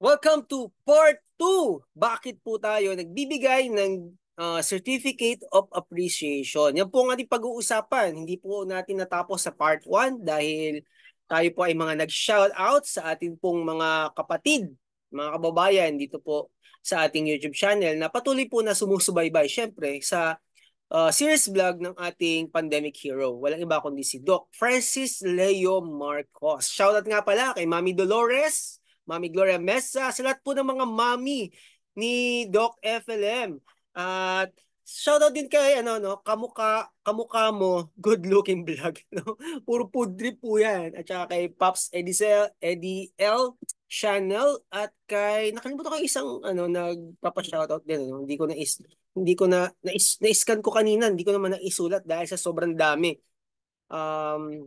Welcome to part 2. Bakit po tayo nagbibigay ng Certificate of Appreciation? Yan po ang ating pag-uusapan. Hindi po natin natapos sa part 1 dahil tayo po ay mga nag-shoutout sa ating pong mga kapatid, mga kababayan dito po sa ating YouTube channel na patuloy po na sumusubaybay syempre sa series vlog ng ating pandemic hero. Walang iba kundi si Doc Francis Leo Marcos. Shoutout nga pala kay Mami Dolores, Mami Gloria Mesa, sa lahat po ng mga mami ni Doc FLM. At shoutout din kay kamukha mo, good looking vlog, no? Puro food trip po 'yan. At saka kay Pops Eddie L Channel at kay nakalimutan ko isang nagpapa-shoutout din, ano? Na-scan ko kanina, hindi ko naman naisulat dahil sa sobrang dami um,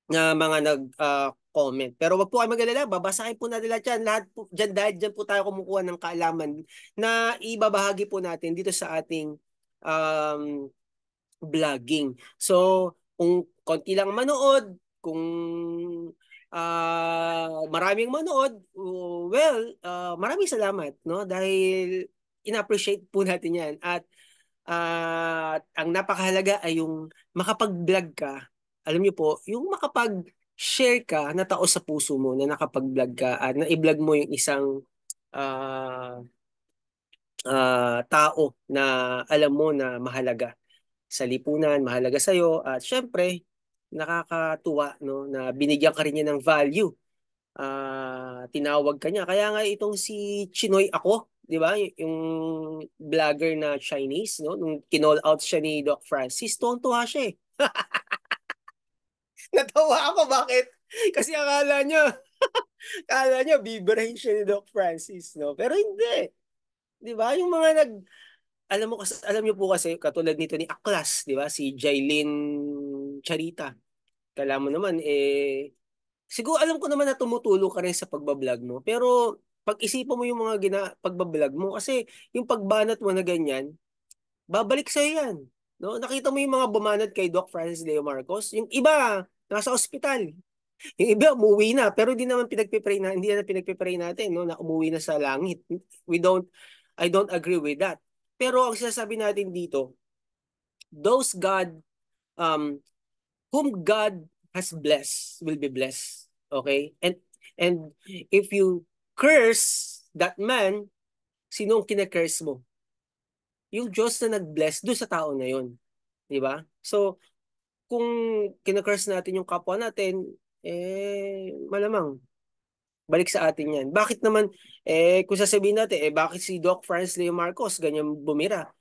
na mga nag-comment. Pero wag po kayo mag-alala, babasahin po natin lahat po dyan, dahil dyan po tayo kumukuha ng kaalaman na ibabahagi po natin dito sa ating vlogging. So, kung konti lang manood, kung maraming manood, maraming salamat, no? Dahil in-appreciate po natin yan. At ang napakahalaga ay yung makapag-vlog ka. Alam niyo po, yung makapag-share ka na tao sa puso mo na nakapag-vlog ka at na i-vlog mo yung isang ah, tao na alam mo na mahalaga sa lipunan, mahalaga sa iyo at syempre nakakatuwa no na binigyan ka rin niya ng value. Tinawag ka niya. Kaya nga itong si Chinoy ako, 'di ba? Yung vlogger na Chinese no, nung kinall out siya ni Doc Francis, tuwang-tuwa siya eh. Natawa ako bakit? Kasi akala niya bibirahin siya ni Doc Francis, no? Pero hindi. 'Di ba? Yung mga alam niyo po kasi katulad nito ni Aklas, 'di ba? Si Jailin Charita. Kala mo naman siguro alam ko naman na tumutulong ka rin sa pagbablog mo. Pero pag-isipan mo yung mga pagbablog mo kasi yung pagbanat mo na ganyan, babalik sa'yo yan. No? Nakita mo yung mga bumanat kay Doc Francis Leo Marcos. Yung iba, nasa ospital. Yung iba, umuwi na. Pero hindi na pinagpipray natin no? Na umuwi na sa langit. We don't, I don't agree with that. Pero ang sinasabi natin dito, those God, um, whom God has blessed will be blessed. Okay? And if you curse that man, sino ang kina-curse mo? Yung Diyos na nag-bless doon sa tao na yun. Di ba? So, kung kina-curse natin yung kapwa natin, malamang balik sa atin yan. Bakit naman, kung sasabihin natin, bakit si Doc Franz Leo Marcos ganyan bumira?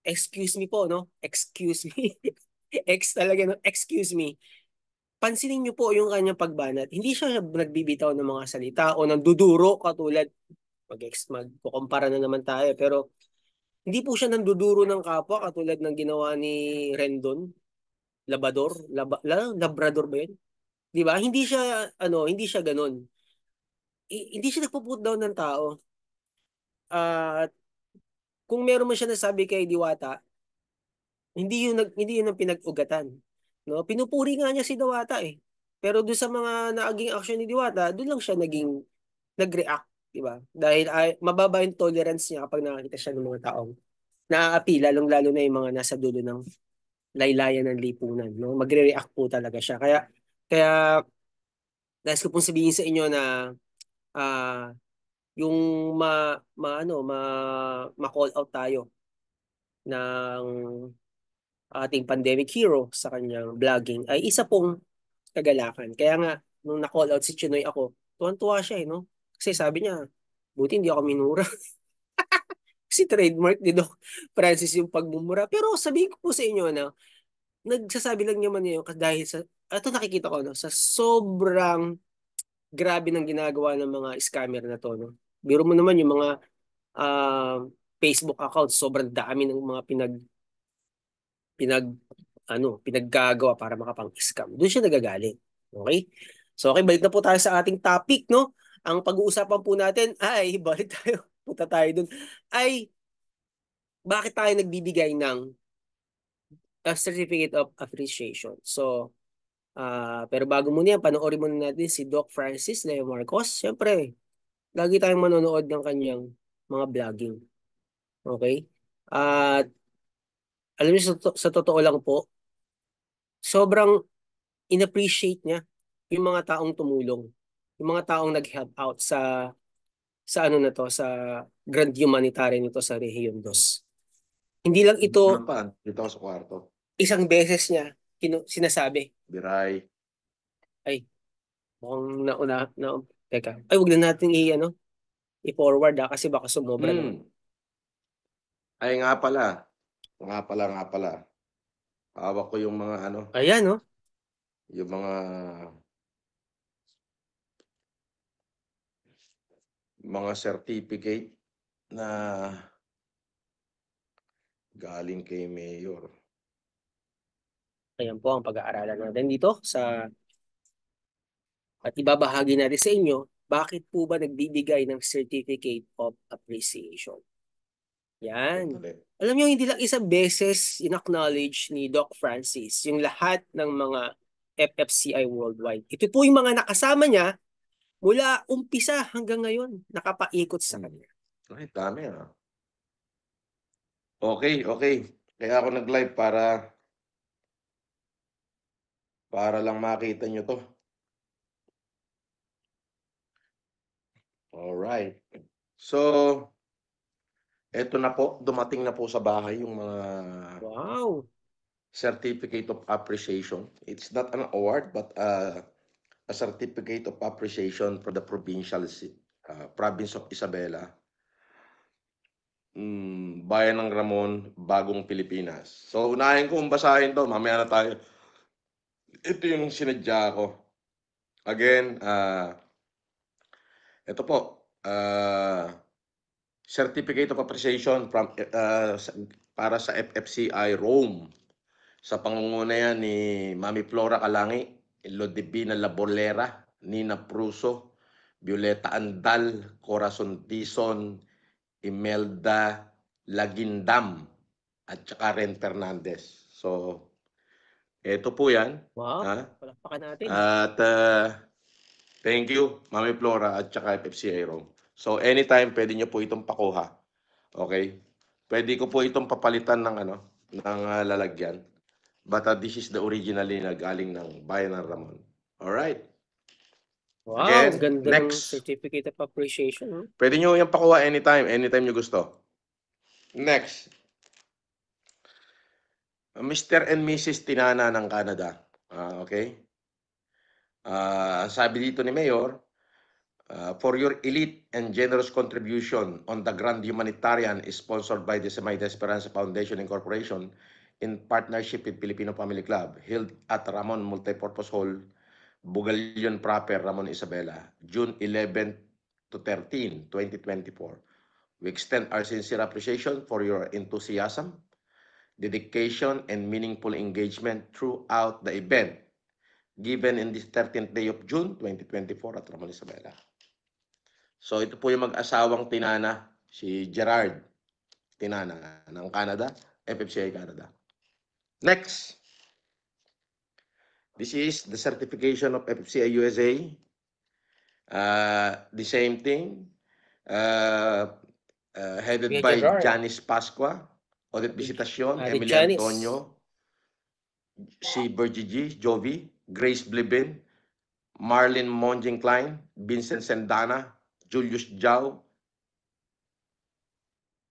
Excuse me po, no? Excuse me. Ex talaga, no? Excuse me. Pansinin niyo po yung kanyang pagbanat. Hindi siya nagbibitaw ng mga salita o nanduduro katulad magkukumpara na naman tayo. Pero hindi po siya nanduduro ng kapwa katulad ng ginawa ni Rendon. Labrador ba yun? Di ba? Hindi siya ganun. Hindi siya nagpo-put down ng tao. At kung meron man siya nasabi kay Diwata, hindi yun ang pinag-ugatan. No? Pinupuri nga niya si Diwata eh. Pero doon sa mga naging action ni Diwata, doon lang siya nag-react, di ba? Dahil mababa yung tolerance niya kapag nakakita siya ng mga taong naaapi, lalong-lalo na yung mga nasa dulo ng laylayan ng lipunan, no? Magre-react po talaga siya. Kaya nais ko pong sabihin sa inyo na ah, yung ma-call out tayo ng ating pandemic hero sa kanyang vlogging ay isa pong kagalakan. Kaya nga, nung na-call out si Chinoy ako, tuwan-tuwa siya no? Kasi sabi niya, buti hindi ako minura. Kasi trademark ni Doc Francis yung pagmumura. Pero sabihin ko po sa inyo na nagsasabi lang naman niya yun dahil ito nakikita ko, no? Sa sobrang grabe ng ginagawa ng mga scammer na to, no? Biro mo naman yung mga uh, Facebook accounts, sobrang dami ng mga pinaggagawa para makapang-scam. Doon siya nagagalit. Okay? So, okay, balik na po tayo sa ating topic, no? Ang pag-uusapan po natin ay, balik tayo, punta tayo dun, ay, bakit tayo nagbibigay ng Certificate of Appreciation? So, pero bago muna yan, panoorin muna natin si Doc Francis Leo Marcos. Siyempre, lagi tayong manonood ng kanyang mga vlogging. Okay? At alam niyo, sa totoo lang po, sobrang inappreciate niya yung mga taong tumulong. Yung mga taong nag-help out sa ano na to, sa Grand Humanitarian nito sa Rehiyon 2. Hindi lang Ano ito pa? Dito ako sa kwarto. isang beses niya sinasabi. Biray. Ay, mukhang teka. Ay, wag na natin ano, i-forward kasi baka sumobra naman. Ay nga pala. Nga pala. Hawak ko yung mga ano, Ayan, no? yung mga certificate na galing kay Mayor. Ayan po ang pag-aaralan natin dito at ibabahagi natin sa inyo bakit po ba nagbibigay ng Certificate of Appreciation. Yan. Sandali. Alam niyo, hindi lang isang beses in-acknowledge ni Doc Francis yung lahat ng mga FFCI worldwide. Ito po yung mga nakasama niya mula umpisa hanggang ngayon, nakapaikot sa kanya. Ay, dami ah. Okay. Kaya ako nag-live para lang makita nyo to. Alright. So, eto na po, dumating na po sa bahay yung mga Wow. Certificate of Appreciation. It's not an award, but a Certificate of Appreciation for the province of Isabela. Bayan ng Ramon, Bagong Pilipinas. So, unahin kong basahin to. Mamaya na tayo. Ito yung sinadya ko. Again, ito po. Certificate of Appreciation para sa FFCI Rome. Sa pangunguna yan ni Mami Flora Calangi, Lodivina Labolera, Nina Pruso, Violeta Andal, Corazon Dizon, Imelda Lagindam, at saka Ren Fernandez. So, ito po yan. Wow. Ha? Palakpakan natin. At thank you, Mami Flora at saka FFCI Rome. So, anytime pwede nyo po itong pakuha. Okay? Pwede ko po itong papalitan ng lalagyan. But this is the originally na galing ng Bayan ng Ramon. Alright. Wow, Again, ganda ng next. Certificate of Appreciation. Huh? Pwede nyo yung pakuha anytime nyo gusto. Next. Mr. and Mrs. Tinana ng Canada. Okay? Sabi dito ni Mayor, for your elite and generous contribution on the Grand Humanitarian is sponsored by the Semay Esperanza Foundation Incorporation in partnership with Filipino Family Club, held at Ramon Multipurpose Hall, Bugalyon Proper, Ramon Isabela, June 11 to 13, 2024. We extend our sincere appreciation for your enthusiasm, dedication, and meaningful engagement throughout the event given in this 13th day of June 2024 at Ramon Isabela. So ito po yung mag-asawang Tinana, si Gerard Tinana ng Canada, FFCI Canada. Next. This is the certification of FFCI USA. The same thing. Headed Kuya by Gerard. Janice Pasqua, Audit Visitasyon, Ate Emily Janice. Antonio, si Bergigi Jovi, Grace Blibin, Marlene Monjing Klein, Vincent Sendana, Julius Jau,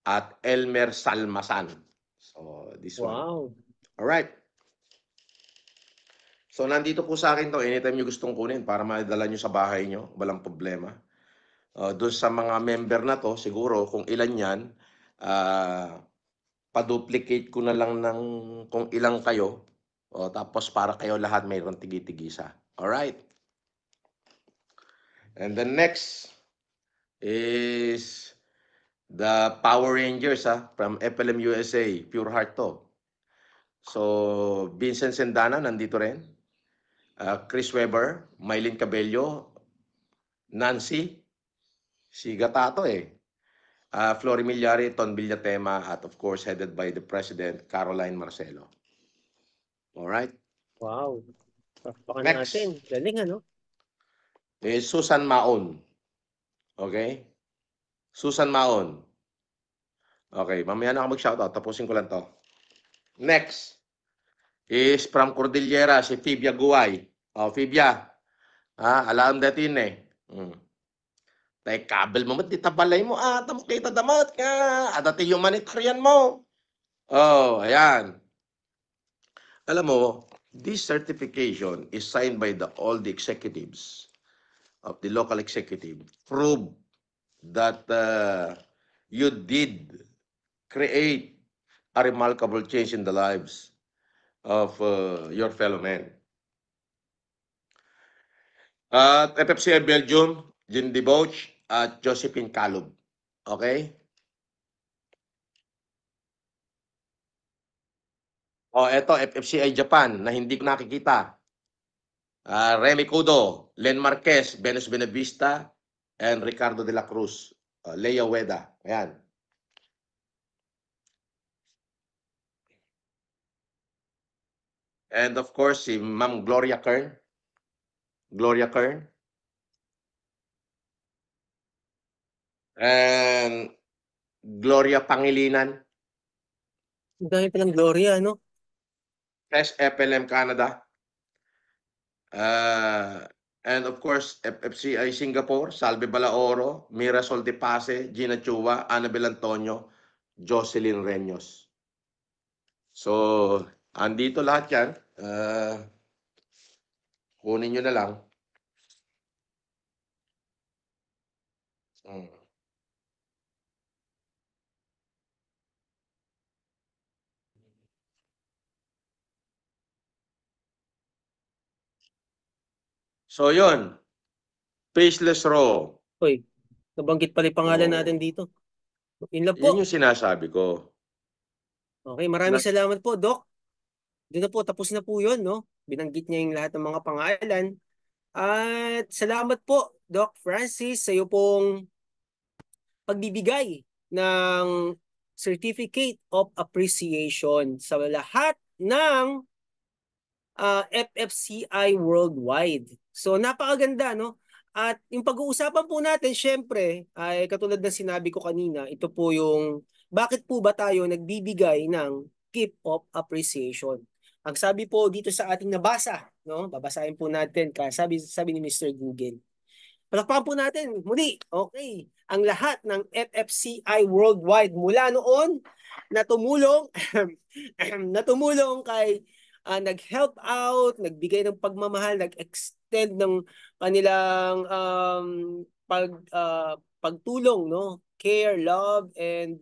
at Elmer Salmasan. So, this one. Wow. Alright. So, nandito po sa akin to. Anytime nyo gustong kunin para madala nyo sa bahay nyo, walang problema. Doon sa mga member na to, siguro kung ilan yan, pa-duplicate ko na lang ng kung ilang kayo. Tapos para kayo lahat mayroon tigi-tigisa. Alright. And the next is the Power Rangers from FLM USA, Pure Heart to. So, Vincent Sendana nandito rin. Chris Weber, Mylene Cabello, Nancy, si Gatato Flory Milyari, Ton Villatema, at of course headed by the President, Caroline Marcelo. Alright. Wow. Palakpakan Next natin. Galing, ano? is Susan Maon. Okay? Susan Maon. Okay, mamaya na ako mag-shoutout. Tapusin ko lang to. Next is from Cordillera, si Fibia Guay. Fibia, alam datin eh. Tay kabel mo mat balay mo tamo kita damat ka. Adati humanitarian mo. Ayan. Alam mo, this certification is signed by all the executives of the local executive. Prove that you did create a remarkable change in the lives of your fellow men. At FFCI Belgium, Jean Debauch at Josephine Calub. Okay? Eto, FFCI Japan na hindi ko nakikita. Remy Cudo, Len Marquez, Venus Benavista, and Ricardo de la Cruz. Lea Weda. Ayan. And of course, si Ma'am Gloria Kern. Gloria Kern. And Gloria Pangilinan. Ang dami palang Gloria, no? SFLM Canada. And of course, FFCI Singapore, Salve Balaoro, Mirasol de Pase, Gina Chua, Annabel Antonio, Jocelyn Reños. So, andito lahat yan. Kunin nyo na lang. So, yun. Faceless Raw. Uy, nabanggit pala yung pangalan natin dito. Yun lang Yun po. yung sinasabi ko. Okay, maraming salamat po, Doc. Doon na po, tapos na po yun, no? Binanggit niya yung lahat ng mga pangalan. At salamat po, Doc Francis, sa iyo pong pagbibigay ng Certificate of Appreciation sa lahat ng FFCI worldwide. So napakaganda, no? At yung pag-uusapan po natin, syempre, ay katulad ng sinabi ko kanina, ito po yung bakit po ba tayo nagbibigay ng gift of appreciation. Ang sabi po dito sa ating nabasa, no? Babasahin po natin, sabi ni Mr. Google. Palakpakan po natin muli. Okay. Ang lahat ng FFCI worldwide mula noon na tumulong na tumulong kay nag-help out, nagbigay ng pagmamahal, nag-extend ng kanilang pagtulong, no? Care, love, and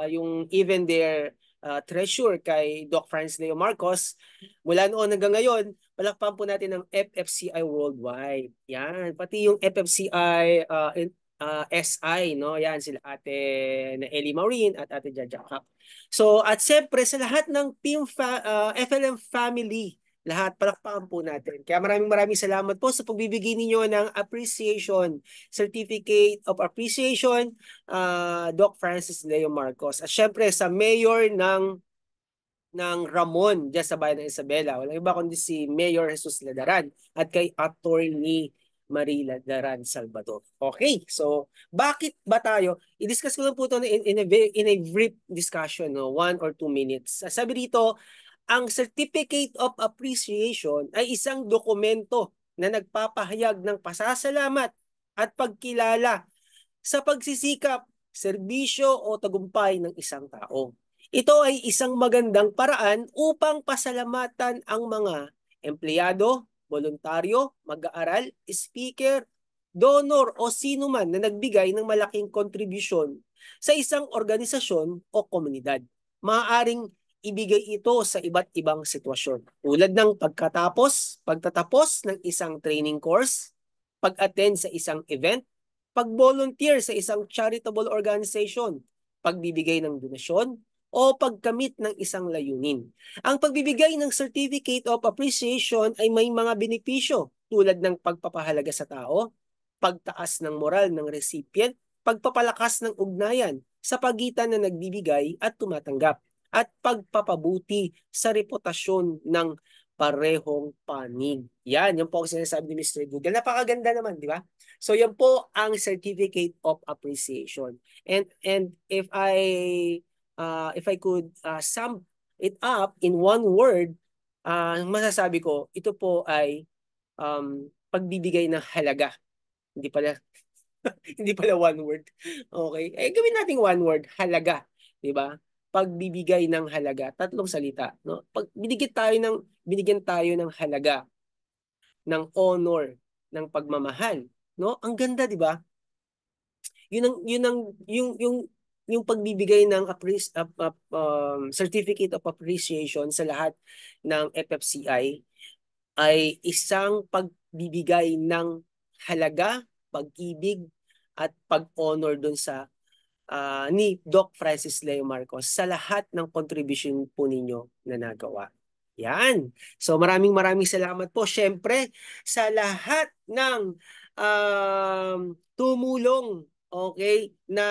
yung even their treasure kay Doc Franz Leo Marcos. Mula noon hanggang ngayon, palakpan po natin ang FFCI worldwide. Yan, pati yung FFCI SI, no? Yan sila Ate na Ellie Maureen at Ate Jaja Cap. So, at siyempre sa lahat ng Team FLM family, lahat palakpakan po natin. Kaya maraming salamat po sa pagbibigay ninyo ng appreciation, Certificate of Appreciation, Doc Francis Leo Marcos. At syempre sa mayor ng Ramon diyan sa bayan ng Isabela. Walang iba kundi si Mayor Jesus Ladaran at kay Attorney Marie Ladaran Salvador. Okay, so bakit ba tayo? I-discuss ko lang po ito in a brief discussion, no? 1 or 2 minutes. Sabi dito, ang Certificate of Appreciation ay isang dokumento na nagpapahayag ng pasasalamat at pagkilala sa pagsisikap, serbisyo o tagumpay ng isang tao. Ito ay isang magandang paraan upang pasalamatan ang mga empleyado, voluntaryo, mag-aaral, speaker, donor o sino man na nagbigay ng malaking kontribusyon sa isang organisasyon o komunidad. Maaaring ibigay ito sa iba't ibang sitwasyon tulad ng pagtatapos ng isang training course, pag-attend sa isang event, pag-volunteer sa isang charitable organization, pagbibigay ng donasyon, o pagkamit ng isang layunin. Ang pagbibigay ng Certificate of Appreciation ay may mga benepisyo tulad ng pagpapahalaga sa tao, pagtaas ng moral ng recipient, pagpapalakas ng ugnayan sa pagitan ng nagbibigay at tumatanggap, at pagpapabuti sa reputasyon ng parehong panig. Yan po ang sinasabi ni Mr. Google. Napakaganda naman, di ba? So yan po ang Certificate of Appreciation. And if I could sum it up in one word, masasabi ko, ito po ay pagbibigay ng halaga. Hindi pala hindi pala one word. Okay? Gawin natin one word, halaga, 'di ba? Pagbibigay ng halaga, tatlong salita, no? Pag binigyan tayo ng halaga, ng honor, ng pagmamahal, no? Ang ganda, 'di ba? Yung pagbibigay ng Certificate of Appreciation sa lahat ng FFCI ay isang pagbibigay ng halaga, pag-ibig at pag-honor dun sa ni Doc Francis Leo Marcos sa lahat ng contribution po ninyo na nagawa. Yan. So maraming salamat po. Siyempre, sa lahat ng tumulong, okay, na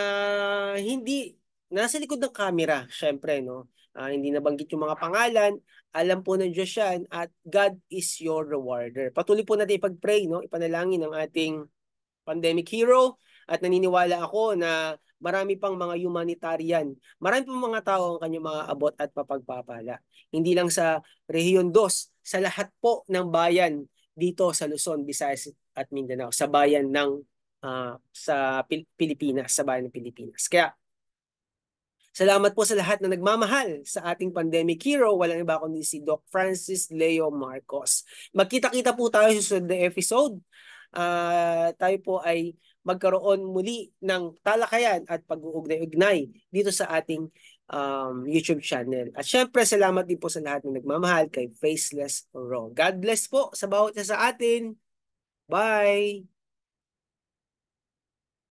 hindi nasa likod ng camera, siyempre, no? Hindi nabanggit yung mga pangalan, alam po ng Diyos yan, at God is your rewarder. Patuloy po natin ipag-pray, no? Ipanalangin ang ating pandemic hero, at naniniwala ako na marami pang mga humanitarian, marami pang mga tao ang kanyang mga abot at papagpapala. Hindi lang sa Rehiyon 2, sa lahat po ng bayan dito sa Luzon, Visayas at Mindanao, sa bayan ng sa Pilipinas, sa bayan ng Pilipinas. Kaya salamat po sa lahat na nagmamahal sa ating pandemic hero. Walang iba kundi si Doc Francis Leo Marcos. Magkita-kita po tayo sa susunod na episode. Tayo po ay magkaroon muli ng talakayan at pag-uugnay-ugnay dito sa ating YouTube channel. At syempre, salamat din po sa lahat na nagmamahal kay Faceless Raw. God bless po sa bawat isa sa atin. Bye!